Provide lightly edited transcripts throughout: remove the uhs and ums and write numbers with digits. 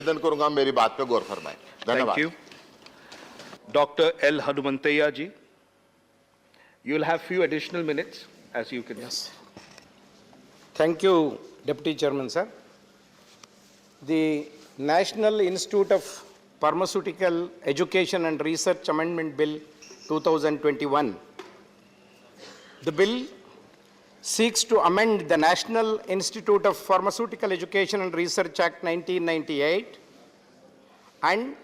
निवेदन करूंगा, मेरी बात पे गौर फरमाएं। धन्यवाद। Thank you. Dr. L. Hanumanthaya ji, you will have few additional minutes as you can. Yes. Thank you, Deputy Chairman, sir. The National Institute of Pharmaceutical Education and Research Amendment Bill 2021. The bill seeks to amend the National Institute of Pharmaceutical Education and Research Act 1998, and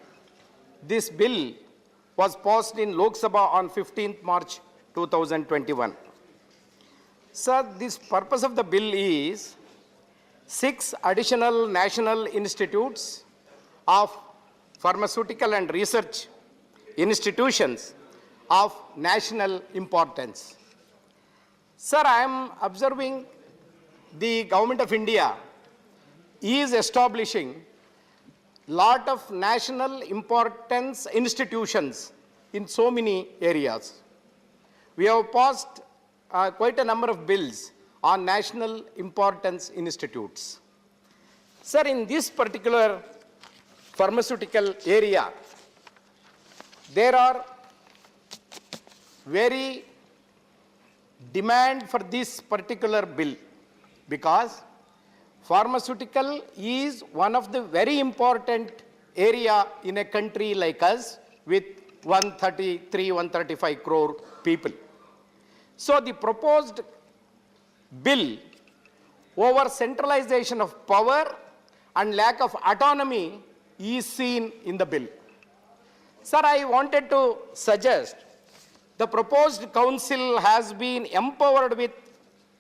this bill was passed in Lok Sabha on 15th March 2021. Sir, this purpose of the bill is 6 additional national institutes of pharmaceutical and research institutions of national importance. Sir, I am observing the Government of India is establishing lot of national importance institutions in so many areas. We have passed quite a number of bills on national importance institutes. Sir, in this particular pharmaceutical area, there are very demand for this particular bill because pharmaceutical is one of the very important area in a country like us with 135 crore people. So the proposed bill over centralization of power and lack of autonomy is seen in the bill. Sir, I wanted to suggest the proposed council has been empowered with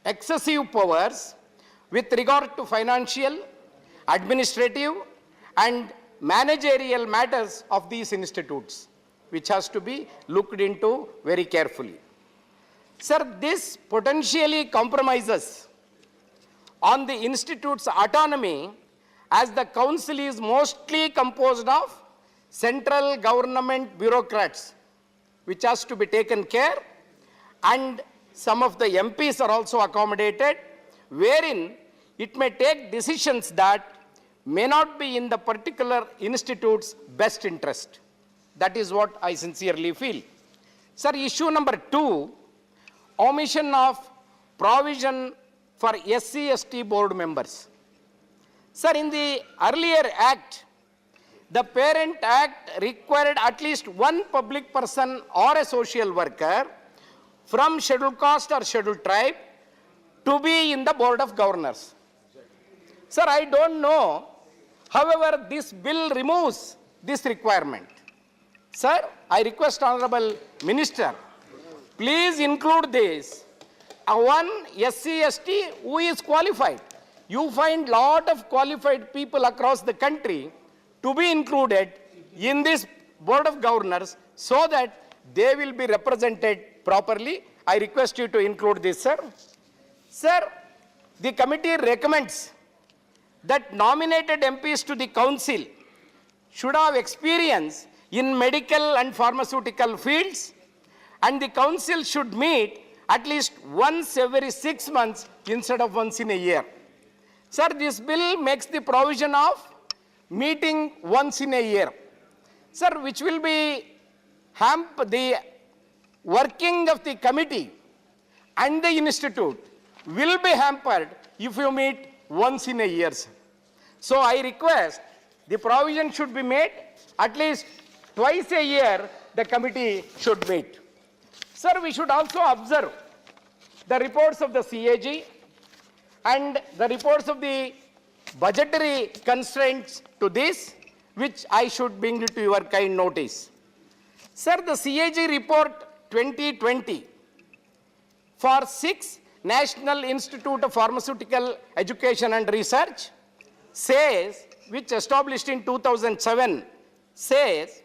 excessive powers with regard to financial, administrative, and managerial matters of these institutes, which has to be looked into very carefully. Sir, this potentially compromises on the institute's autonomy as the council is mostly composed of central government bureaucrats, which has to be taken care, and some of the MPs are also accommodated, wherein it may take decisions that may not be in the particular institute's best interest. That is what I sincerely feel. Sir, issue number 2, omission of provision for SC/ST board members. Sir, in the earlier act, the Parent Act required at least one public person or a social worker from scheduled caste or scheduled tribe to be in the board of governors. Sir, I don't know. However, this bill removes this requirement. Sir, I request Honorable Minister, please include this. One SC/ST who is qualified. You find lot of qualified people across the country to be included in this board of governors so that they will be represented properly. I request you to include this, sir. Sir, the committee recommends that nominated MPs to the council should have experience in medical and pharmaceutical fields, and the council should meet at least once every 6 months instead of once in a year. Sir, this bill makes the provision of meeting once in a year. Sir, which will be the working of the committee and the institute will be hampered if you meet once in a year. Sir. So I request the provision should be made at least twice a year the committee should meet. Sir, we should also observe the reports of the CAG and the reports of the budgetary constraints to this, which I should bring to your kind notice. Sir, the CAG report 2020 for 6 National Institute of Pharmaceutical Education and Research says, which established in 2007, says,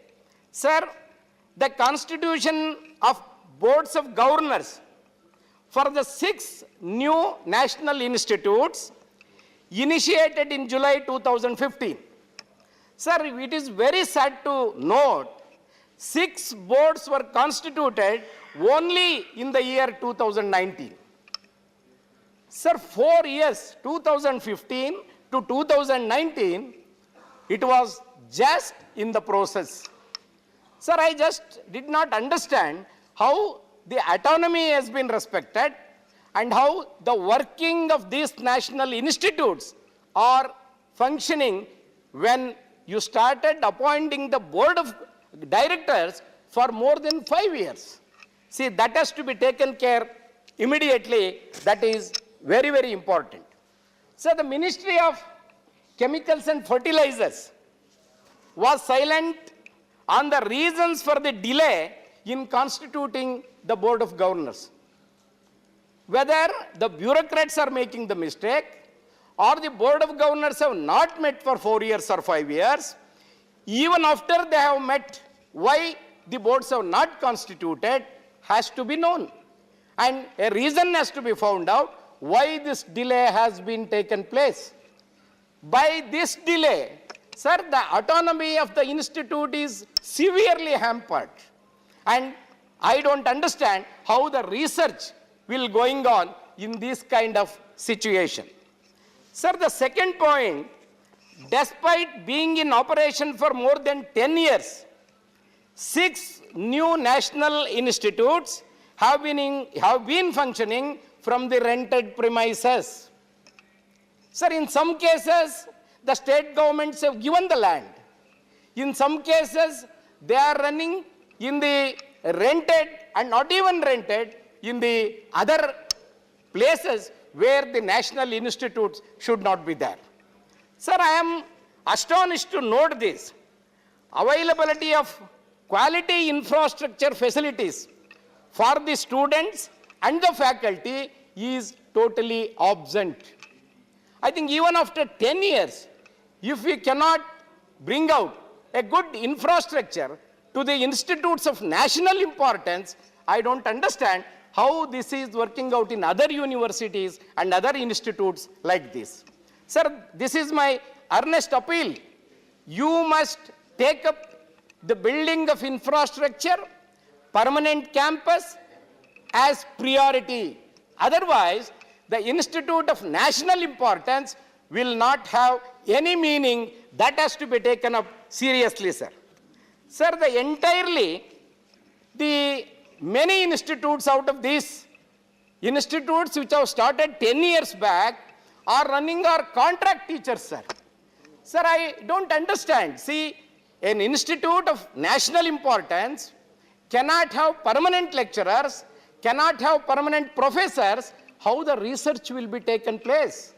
sir, the constitution of boards of governors for the 6 new national institutes initiated in July 2015. Sir, it is very sad to note 6 boards were constituted only in the year 2019. Sir, 4 years, 2015 to 2019, It was just in the process. Sir, I just did not understand how the autonomy has been respected and how the working of these national institutes are functioning when you started appointing the board of directors for more than 5 years. See, that has to be taken care immediately. That is very, very important. So the Ministry of Chemicals and Fertilizers was silent on the reasons for the delay in constituting the Board of Governors. Whether the bureaucrats are making the mistake or the Board of Governors have not met for 4 years or 5 years, even after they have met, why the boards have not constituted has to be known. And a reason has to be found out why this delay has been taken place. By this delay, sir, the autonomy of the institute is severely hampered. And I don't understand how the research will going on in this kind of situation. Sir, the second point, despite being in operation for more than 10 years, 6 new national institutes have been functioning from the rented premises. Sir, in some cases, the state governments have given the land. In some cases, they are running in the rented and not even rented in the other places where the national institutes should not be there. Sir, I am astonished to note this. Availability of quality infrastructure facilities for the students and the faculty is totally absent. I think even after 10 years, if we cannot bring out a good infrastructure to the institutes of national importance, I don't understand how this is working out in other universities and other institutes like this. Sir, this is my earnest appeal. You must take up the building of infrastructure, permanent campus as priority. Otherwise, the institute of national importance will not have any meaning. That has to be taken up seriously, sir. Sir, the many institutes out of these institutes which have started 10 years back are running our contract teachers, sir. Sir, I don't understand. See, an institute of national importance cannot have permanent lecturers, cannot have permanent professors. How the research will be taken place,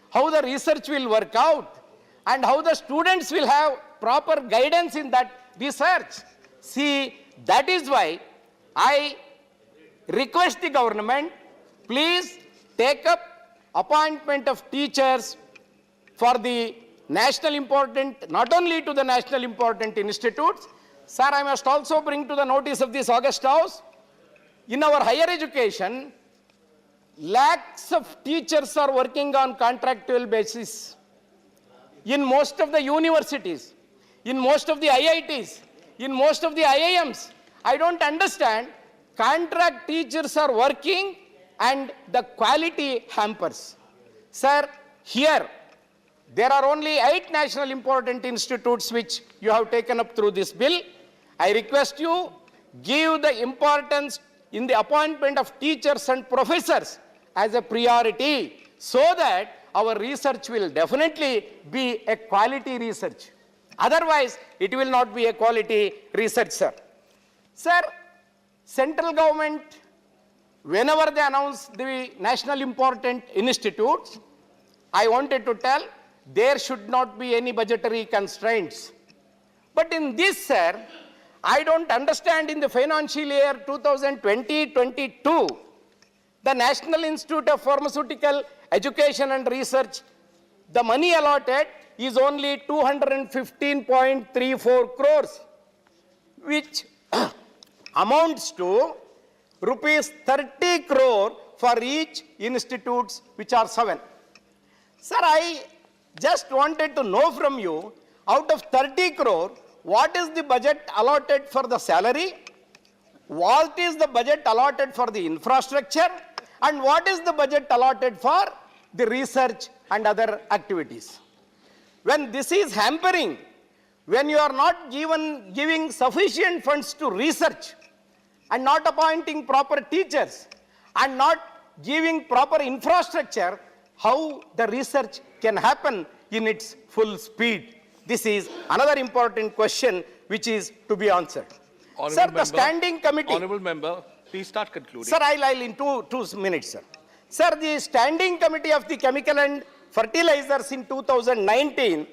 how the research will work out, and how the students will have proper guidance in that research. See, that is why I request the government, please take up appointment of teachers for the national important, not only to the national important institutes. Sir, I must also bring to the notice of this August House, in our higher education, lakhs of teachers are working on contractual basis. In most of the universities, in most of the IITs, in most of the IIMs, I don't understand, contract teachers are working and the quality hampers. Sir, here, there are only 8 national important institutes which you have taken up through this bill. I request you, give the importance in the appointment of teachers and professors as a priority, so that our research will definitely be a quality research. Otherwise, it will not be a quality research, sir. Sir, central government, whenever they announce the national important institutes, I wanted to tell, there should not be any budgetary constraints. But in this, sir, I don't understand, in the financial year 2020-22, the National Institute of Pharmaceutical Education and Research, the money allotted is only 215.34 crores, which amounts to rupees 30 crore for each institutes, which are 7. Sir, I just wanted to know from you, out of 30 crore, what is the budget allotted for the salary? What is the budget allotted for the infrastructure? And what is the budget allotted for the research and other activities? When this is hampering when you are not giving sufficient funds to research and not appointing proper teachers and not giving proper infrastructure, how the research can happen in its full speed? This is another important question which is to be answered. Sir, the standing committee. Honorable member, please start concluding. Sir, I'll in two minutes, sir. Sir, the standing committee of the chemical and fertilizers in 2019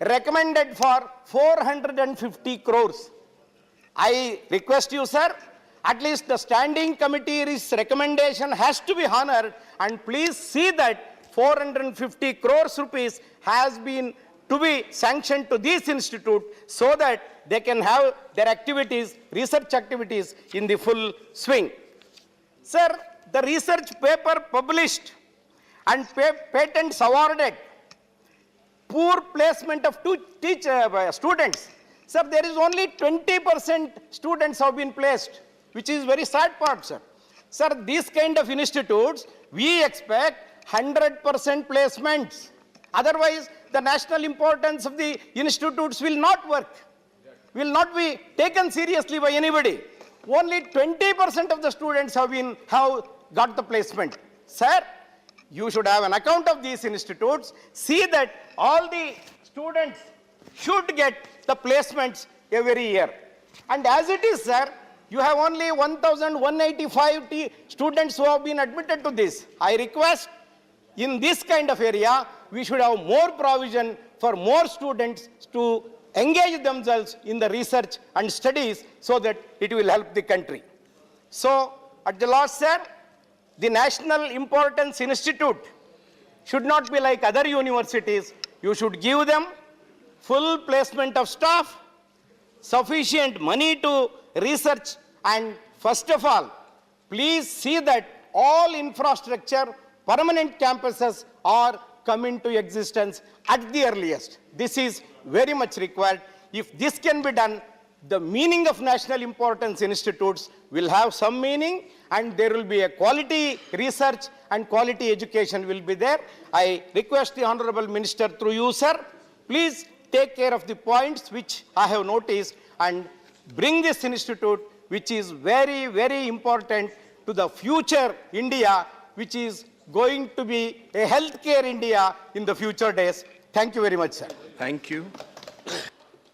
recommended for 450 crores. I request you, sir, at least the standing committee's recommendation has to be honored, and please see that 450 crores rupees has been to be sanctioned to this institute so that they can have their activities, research activities in the full swing. Sir, the research paper published and patents awarded, poor placement of students. Sir, there is only 20% students have been placed, which is very sad part, sir. Sir, these kind of institutes, we expect 100% placements. Otherwise, the national importance of the institutes will not work, will not be taken seriously by anybody. Only 20% of the students have got the placement. Sir, you should have an account of these institutes. See that all the students should get the placements every year. And as it is, sir, you have only 1,185 students who have been admitted to this. I request in this kind of area, we should have more provision for more students to engage themselves in the research and studies so that it will help the country. So, at the last, sir, the National Importance Institute should not be like other universities. You should give them full placement of staff, sufficient money to research, and first of all, please see that all infrastructure, permanent campuses are come into existence at the earliest. This is very much required. If this can be done, the meaning of national importance institutes will have some meaning, and there will be a quality research and quality education will be there. I request the Honorable Minister through you, sir, please take care of the points which I have noticed and bring this institute, which is very, very important to the future India, which is going to be a healthcare India in the future days. Thank you very much, sir. Thank you.